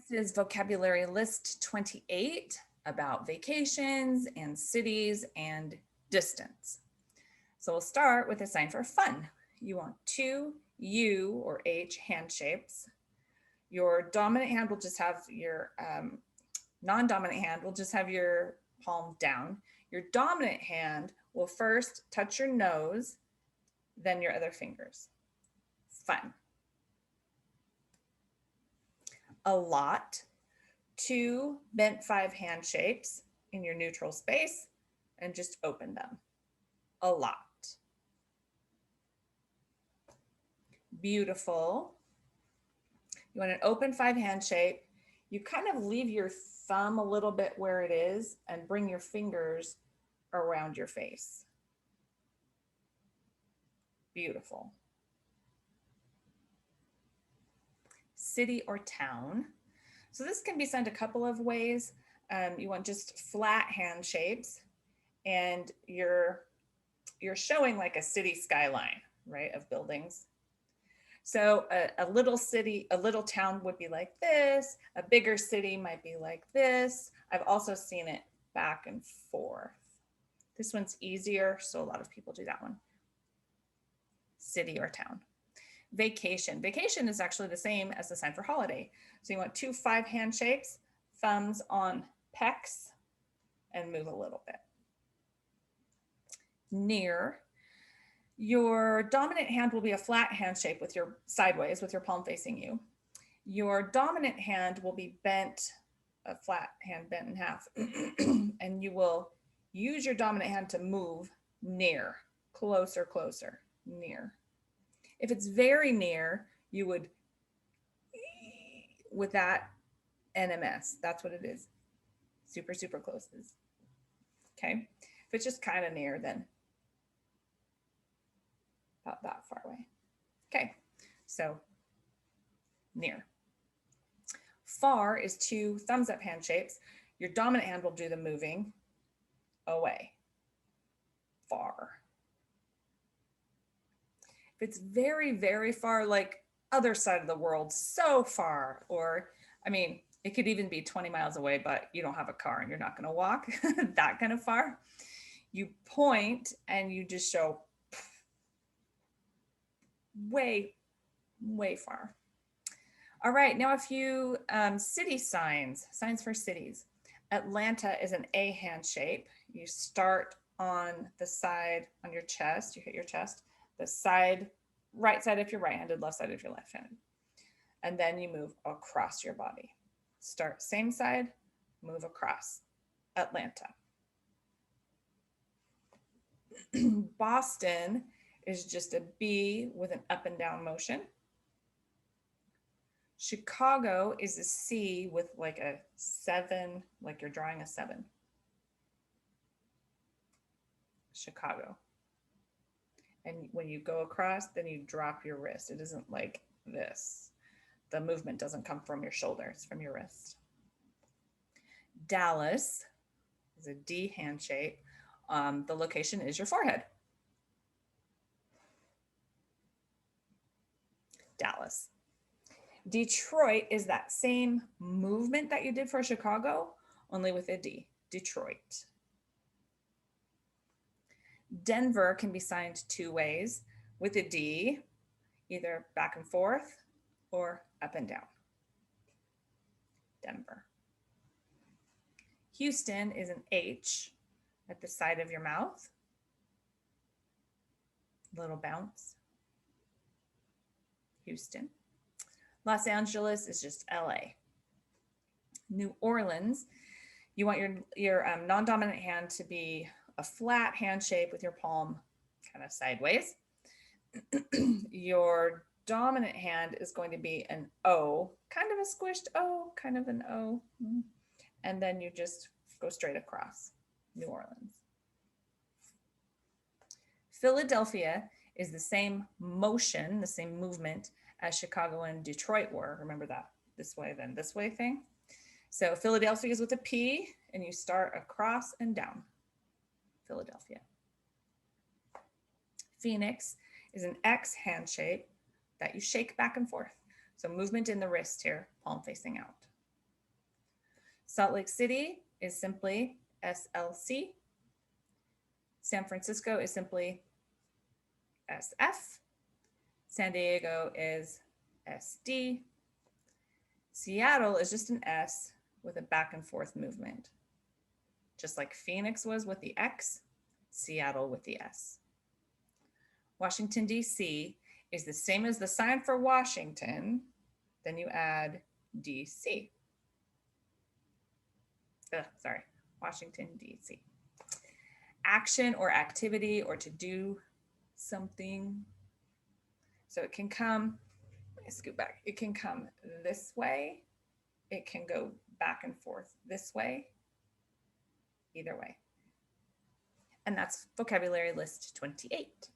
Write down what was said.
This is vocabulary list 28 about vacations and cities and distance. So we'll start with a sign for fun. You want two U or H hand shapes. Your dominant hand will just have your non-dominant hand will just have your palm down. Your dominant hand will first touch your nose, then your other fingers. Fun. A lot, two bent five hand shapes in your neutral space and just open them. A lot. Beautiful. You want an open five hand shape. You kind of leave your thumb a little bit where it is and bring your fingers around your face. Beautiful. City or town. So this can be signed a couple of ways. You want just flat hand shapes, and you're showing like a city skyline, right, of buildings. So a little city, a little town would be like this. A bigger city might be like this. I've also seen it back and forth. This one's easier, so a lot of people do that one. City or town. Vacation. Vacation is actually the same as the sign for holiday. So you want two five hand shapes, thumbs on pecs, and move a little bit. Near. Your dominant hand will be a flat hand shape with your sideways, with your palm facing you. Your dominant hand will be bent, a flat hand bent in half, and you will use your dominant hand to move near, closer, closer, near. If it's very near, you would, with that NMS, that's what it is. Super, super close. Okay. If it's just kind of near, then about that far away. Okay, so near. Far is two thumbs up hand shapes. Your dominant hand will do the moving away. Far. If it's very, very far, like other side of the world, so far, or I mean, it could even be 20 miles away, but you don't have a car and you're not going to walk that kind of far. You point and you just show way, way far. All right, now a few city signs for cities. Atlanta is an A hand shape. You start on the side on your chest, you hit your chest, the side, right side if you're right-handed, left side if you're left-handed. And then you move across your body. Start same side, move across. Atlanta. Boston is just a B with an up and down motion. Chicago is a C with like a 7, like you're drawing a 7. Chicago. And when you go across, then you drop your wrist. It isn't like this. The movement doesn't come from your shoulder, it's from your wrist. Dallas is a D hand shape. The location is your forehead. Dallas. Detroit is that same movement that you did for Chicago, only with a D. Detroit. Denver can be signed two ways with a D, either back and forth or up and down. Denver. Houston is an H at the side of your mouth. Little bounce. Houston. Los Angeles is just LA. New Orleans, you want your non-dominant hand to be a flat hand shape with your palm kind of sideways. Your dominant hand is going to be an O, kind of a squished O, kind of an O. And then you just go straight across. New Orleans. Philadelphia is the same motion, the same movement as Chicago and Detroit were. Remember that this way, then this way thing. So Philadelphia is with a P, and you start across and down. Philadelphia. Phoenix is an X hand shape that you shake back and forth. So movement in the wrist here, palm facing out. Salt Lake City is simply SLC. San Francisco is simply SF. San Diego is SD. Seattle is just an S with a back and forth movement. Just like Phoenix was with the X, Seattle with the S. Washington, D.C. is the same as the sign for Washington. Then you add D.C. Washington, D.C. Action or activity or to do something. So it can come, let me scoot back. It can come this way. It can go back and forth this way. Either way. And that's vocabulary list 28.